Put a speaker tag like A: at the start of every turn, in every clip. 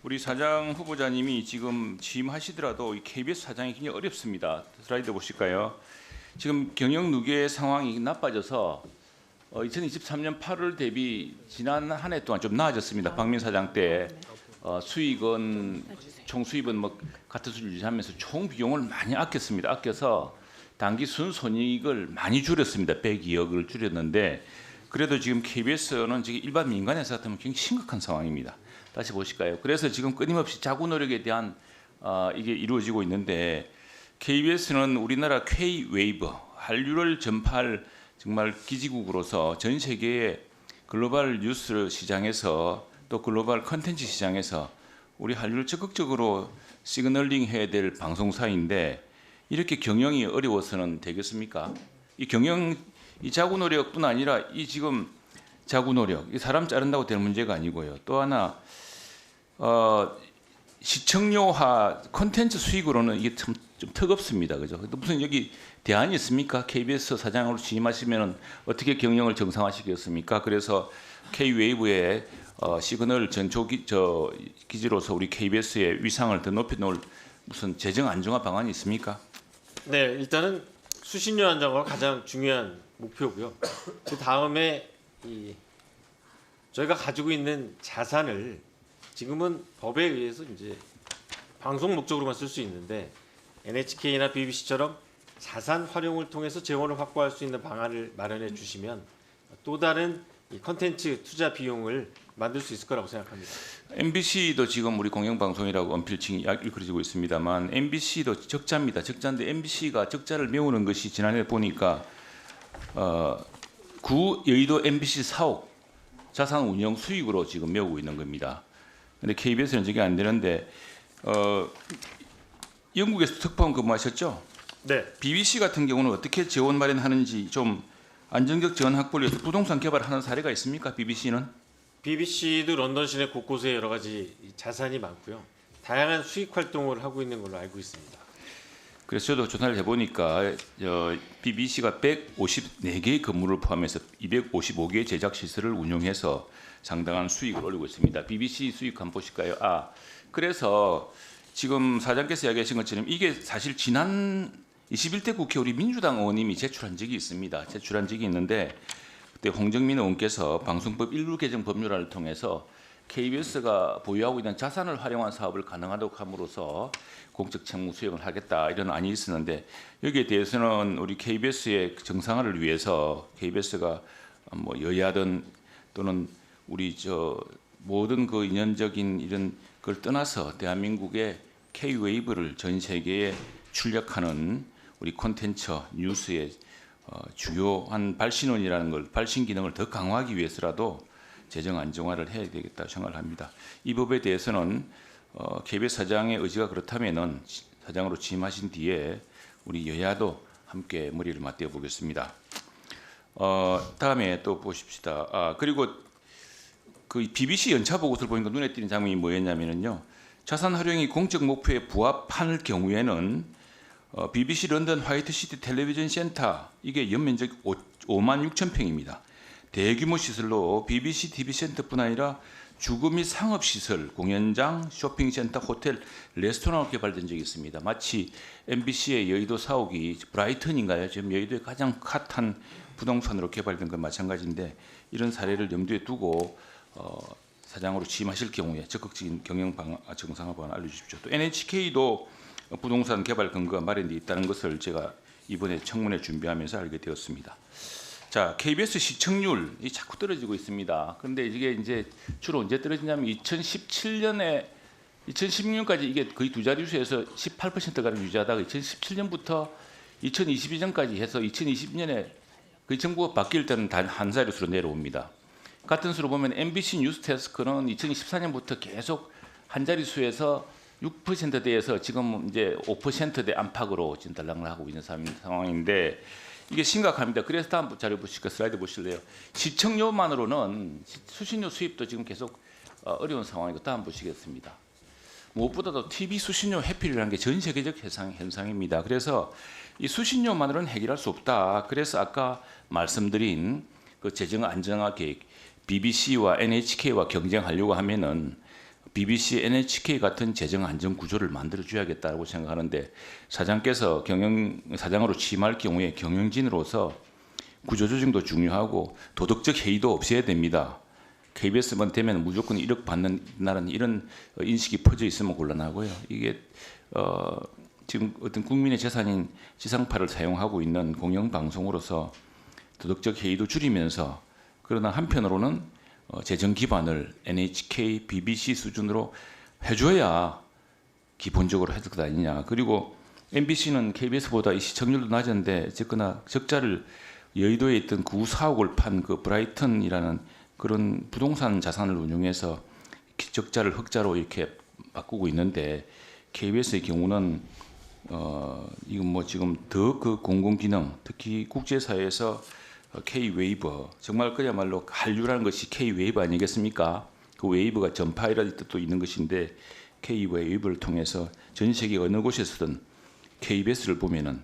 A: 우리 사장 후보자님이 지금 취임하시더라도 이 KBS 사장이 굉장히 어렵습니다. 슬라이드 보실까요? 지금 경영 누계 상황이 나빠져서 2023년 8월 대비 지난 한 해 동안 좀 나아졌습니다. 박민 사장 때 수익은 총 수입은 뭐 같은 수준 유지하면서 총 비용을 많이 아꼈습니다. 아껴서 단기 순손익을 많이 줄였습니다. 102억을 줄였는데 그래도 지금 KBS는 지금 일반 민간에서 같으면 굉장히 심각한 상황입니다. 다시 보실까요? 그래서 지금 끊임없이 자구 노력에 대한 이게 이루어지고 있는데 KBS는 우리나라 K-웨이브 한류를 전파할 정말 기지국으로서 전 세계의 글로벌 뉴스 시장에서 또 글로벌 컨텐츠 시장에서 우리 한류를 적극적으로 시그널링 해야 될 방송사인데 이렇게 경영이 어려워서는 되겠습니까? 이 경영 이 자구 노력뿐 아니라 이 지금 자구 노력 이 사람 자른다고 될 문제가 아니고요. 또 하나 시청료화 콘텐츠 수익으로는 이게 참 좀 턱없습니다. 그죠? 무슨 여기 대안이 있습니까? KBS 사장으로 취임하시면 어떻게 경영을 정상화시켰습니까? 그래서 K-웨이브의 시그널 전초 기지로서 우리 KBS의 위상을 더 높여놓을 무슨 재정 안정화 방안이 있습니까?
B: 네, 일단은 수신료 안정화가 가장 중요한 목표고요. 그 다음에 저희가 가지고 있는 자산을 지금은 법에 의해서 이제 방송 목적으로만 쓸 수 있는데 NHK나 BBC처럼 자산 활용을 통해서 재원을 확보할 수 있는 방안을 마련해 주시면 또 다른 이 컨텐츠 투자 비용을 만들 수 있을 거라고 생각합니다.
A: MBC도 지금 우리 공영방송이라고 언필칭이 일컬어지고 있습니다만 MBC도 적자입니다. 적자인데 MBC가 적자를 메우는 것이 지난해 보니까 구 여의도 MBC 사옥 자산 운영 수익으로 지금 메우고 있는 겁니다. 근데 KBS는 저게 안 되는데 영국에서 특파원 근무하셨죠?
B: 네.
A: BBC 같은 경우는 어떻게 재원 마련하는지 좀 안정적 재원 확보를 위해서 부동산 개발하는 사례가 있습니까? BBC는?
B: BBC도 런던 시내 곳곳에 여러 가지 자산이 많고요. 다양한 수익 활동을 하고 있는 걸로 알고 있습니다.
A: 그래서 저도 조사를 해보니까 BBC가 154개의 건물을 포함해서 255개의 제작 시설을 운영해서 상당한 수익을 올리고 있습니다. BBC 수익 한번 보실까요? 그래서 지금 사장께서 이야기하신 것처럼 이게 사실 지난 21대 국회 우리 민주당 의원님이 제출한 적이 있습니다. 제출한 적이 있는데 그때 홍정민 의원께서 방송법 일부 개정 법률안을 통해서 KBS가 보유하고 있는 자산을 활용한 사업을 가능하도록 함으로써 공적 책무 수행을 하겠다 이런 안이 있었는데 여기에 대해서는 우리 KBS의 정상화를 위해서 KBS가 뭐 여야든 또는 우리 모든 그 인연적인 이런 걸 떠나서 대한민국의 K-웨이브를 전 세계에 출력하는 우리 콘텐츠 뉴스의 주요한 발신원이라는 걸 발신 기능을 더 강화하기 위해서라도 재정 안정화를 해야 되겠다 생각을 합니다. 이 법에 대해서는 KBS 사장의 의지가 그렇다면은 사장으로 취임하신 뒤에 우리 여야도 함께 머리를 맞대어 보겠습니다. 다음에 또 보십시다. 그리고 그 BBC 연차 보고서를 보니까 눈에 띄는 장면이 뭐였냐면요. 자산 활용이 공적 목표에 부합할 경우에는 BBC 런던 화이트시티 텔레비전 센터 이게 연면적 5만 6천 평입니다. 대규모 시설로 BBC TV 센터뿐 아니라 주거 및 상업 시설, 공연장, 쇼핑센터, 호텔, 레스토랑으로 개발된 적이 있습니다. 마치 MBC의 여의도 사옥이 브라이턴인가요? 지금 여의도의 가장 핫한 부동산으로 개발된 것 마찬가지인데 이런 사례를 염두에 두고 사장으로 취임하실 경우에 적극적인 경영 방안, 정상화 방안 알려주십시오. 또 NHK도 부동산 개발 근거가 마련되어 있다는 것을 제가 이번에 청문회 준비하면서 알게 되었습니다. 자, KBS 시청률 이 자꾸 떨어지고 있습니다. 그런데 이게 이제 주로 언제 떨어지냐면 2016년까지 이게 거의 두 자릿수에서 18%가량 유지하다가 2017년부터 2022년까지 해서 2020년에 그 정부가 바뀔 때는 단 한 자릿수로 내려옵니다. 같은 수로 보면 MBC 뉴스데스크는 2014년부터 계속 한 자릿수에서 6%대에서 지금 이제 5%대 안팎으로 지금 달랑하고 있는 상황인데 이게 심각합니다. 그래서 다음 자료 보실까 슬라이드 보실래요? 시청료만으로는 수신료 수입도 지금 계속 어려운 상황이고 다음 보시겠습니다. 무엇보다도 TV 수신료 회피라는 게 전 세계적 현상입니다. 그래서 이 수신료만으로는 해결할 수 없다. 그래서 아까 말씀드린 그 재정 안정화 계획 BBC와 NHK와 경쟁하려고 하면은 BBC, NHK 같은 재정 안정 구조를 만들어 줘야겠다고 생각하는데 사장께서 사장으로 취임할 경우에 경영진으로서 구조 조정도 중요하고 도덕적 해이도 없애야 됩니다. KBS만 되면 무조건 1억 받는다는 이런 인식이 퍼져 있으면 곤란하고요. 이게 지금 어떤 국민의 재산인 지상파를 사용하고 있는 공영방송으로서 도덕적 해이도 줄이면서 그러나 한편으로는 재정 기반을 NHK, BBC 수준으로 해줘야 기본적으로 해야 될 것 아니냐. 그리고 MBC는 KBS보다 이 시청률도 낮은데 어쨌거나 적자를 여의도에 있던 4억을 판 그 브라이턴이라는 그런 부동산 자산을 운용해서 적자를 흑자로 이렇게 바꾸고 있는데 KBS의 경우는 이건 뭐 지금 더 그 공공기능 특히 국제사회에서 K-웨이버 정말 그야말로 한류라는 것이 K-웨이브 아니겠습니까? 그 웨이브가 전파이라는 뜻도 있는 것인데 K-웨이브를 통해서 전 세계 어느 곳에서든 KBS를 보면은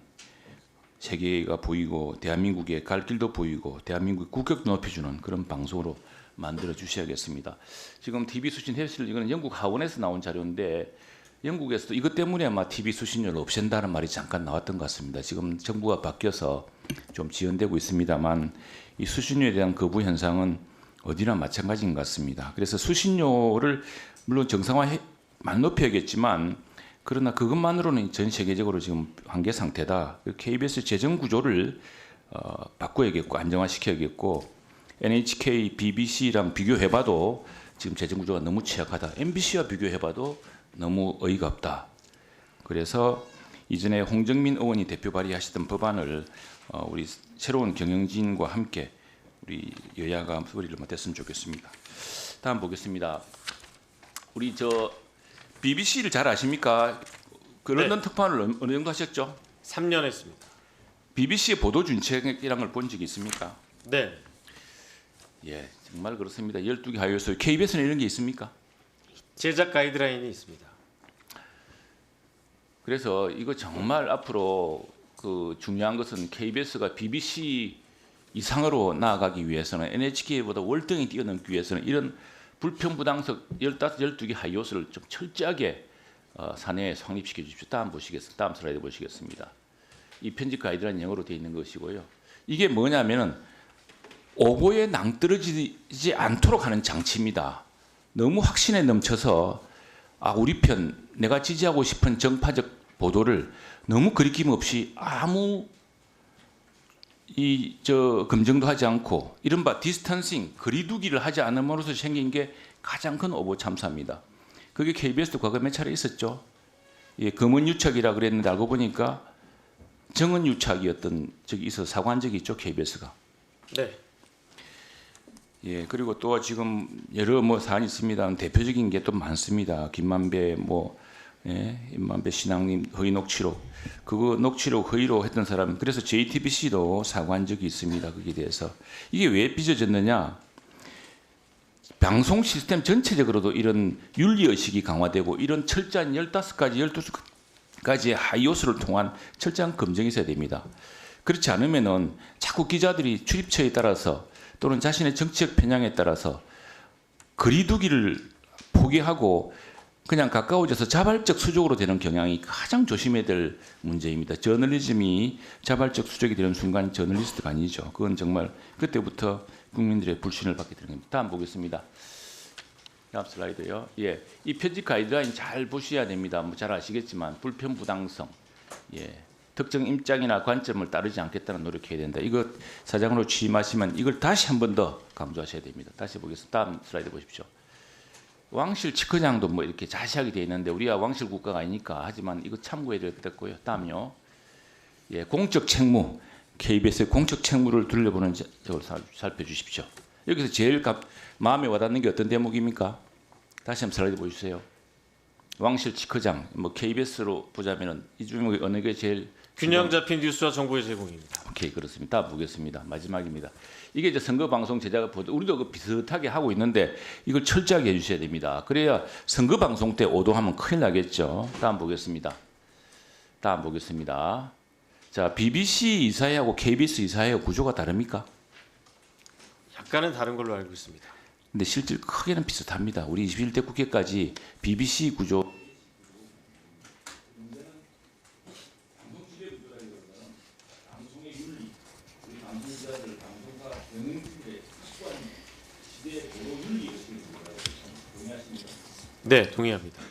A: 세계가 보이고 대한민국의 갈 길도 보이고 대한민국의 국격도 높여주는 그런 방송으로 만들어 주셔야겠습니다. 지금 TV 수신 헬스를 이거는 영국 하원에서 나온 자료인데 영국에서도 이것 때문에 아마 TV 수신료를 없앤다는 말이 잠깐 나왔던 것 같습니다. 지금 정부가 바뀌어서 좀 지연되고 있습니다만 이 수신료에 대한 거부 현상은 어디나 마찬가지인 것 같습니다. 그래서 수신료를 물론 정상화만 높여야겠지만 그러나 그것만으로는 전 세계적으로 지금 한계 상태다. KBS 재정 구조를 바꿔야겠고 안정화시켜야겠고 NHK, BBC랑 비교해봐도 지금 재정 구조가 너무 취약하다. MBC와 비교해봐도 너무 어이가 없다. 그래서 이전에 홍정민 의원이 대표 발의하시던 법안을 우리 새로운 경영진과 함께 우리 여야가 소리를 못했으면 좋겠습니다. 다음 보겠습니다. 우리 BBC를 잘 아십니까? 그 런던 특파원을 어느 정도 하셨죠?
B: 3년 했습니다.
A: BBC의 보도 준칙이라는 걸 본 적이 있습니까?
B: 네.
A: 예, 정말 그렇습니다. 12개 하요소. KBS는 이런 게 있습니까?
B: 제작 가이드라인이 있습니다.
A: 그래서 이거 정말 앞으로 그 중요한 것은 KBS가 BBC 이상으로 나아가기 위해서는 NHK보다 월등히 뛰어넘기 위해서는 이런 불평부당석 15, 12개 하이요소를 좀 철저하게 사내에 성립시켜 주십시오. 다음 슬라이드 보시겠습니다. 이 편집 가이드라인 영어로 되어 있는 것이고요. 이게 뭐냐면은 오보에 낭떠러지지 않도록 하는 장치입니다. 너무 확신에 넘쳐서 우리 편 내가 지지하고 싶은 정파적 보도를 너무 거리낌 없이 아무 검증도 하지 않고 이른바 디스턴싱 거리두기를 하지 않음으로써 생긴 게 가장 큰 오보 참사입니다. 그게 KBS도 과거 몇 차례 있었죠. 예, 검은 유착이라 그랬는데 알고 보니까 정은 유착이었던 적이 있어서 사과한 적이 있죠, KBS가.
B: 네.
A: 예, 그리고 또 지금 여러 사안이 있습니다. 대표적인 게 또 많습니다. 김만배 임만배 신앙님 허위 녹취록, 그거 녹취록 허위로 했던 사람, 그래서 JTBC도 사과한 적이 있습니다. 거기에 대해서. 이게 왜 빚어졌느냐? 방송 시스템 전체적으로도 이런 윤리의식이 강화되고 이런 철저한 15가지, 12가지의 하이요소를 통한 철저한 검증이 있어야 됩니다. 그렇지 않으면은 자꾸 기자들이 출입처에 따라서 또는 자신의 정치적 편향에 따라서 거리두기를 포기하고 그냥 가까워져서 자발적 수족으로 되는 경향이 가장 조심해야 될 문제입니다. 저널리즘이 자발적 수족이 되는 순간 저널리스트가 아니죠. 그건 정말 그때부터 국민들의 불신을 받게 되는 겁니다. 다음 보겠습니다. 다음 슬라이드요. 예, 이 편집 가이드라인 잘 보셔야 됩니다. 뭐 잘 아시겠지만 불편부당성, 예, 특정 입장이나 관점을 따르지 않겠다는 노력해야 된다. 이거 사장으로 취임하시면 이걸 다시 한 번 더 강조하셔야 됩니다. 다시 보겠습니다. 다음 슬라이드 보십시오. 왕실 치커장도 뭐 이렇게 자세하게 되어 있는데 우리가 왕실 국가가 아니니까 하지만 이거 참고해야 되겠고요. 다음요. 예, 공적 책무, KBS의 공적 책무를 둘러보는 적을 살펴주십시오. 여기서 제일 마음에 와닿는 게 어떤 대목입니까? 다시 한번 슬라이드 보여주세요. 왕실 치커장, KBS로 보자면은 이 중에 어느 게 제일
B: 균형 잡힌 뉴스와 정보의 제공입니다.
A: 오케이, 그렇습니다. 다 보겠습니다. 마지막입니다. 이게 이제 선거 방송 제작을 우리도 그 비슷하게 하고 있는데 이걸 철저하게 해주셔야 됩니다. 그래야 선거 방송 때 오도하면 큰일 나겠죠. 다음 보겠습니다. 다음 보겠습니다. 자, BBC 이사회하고 KBS 이사회 구조가 다릅니까?
B: 약간은 다른 걸로 알고 있습니다.
A: 근데 실질 크게는 비슷합니다. 우리 21대 국회까지 BBC 구조
B: 네, 동의합니다.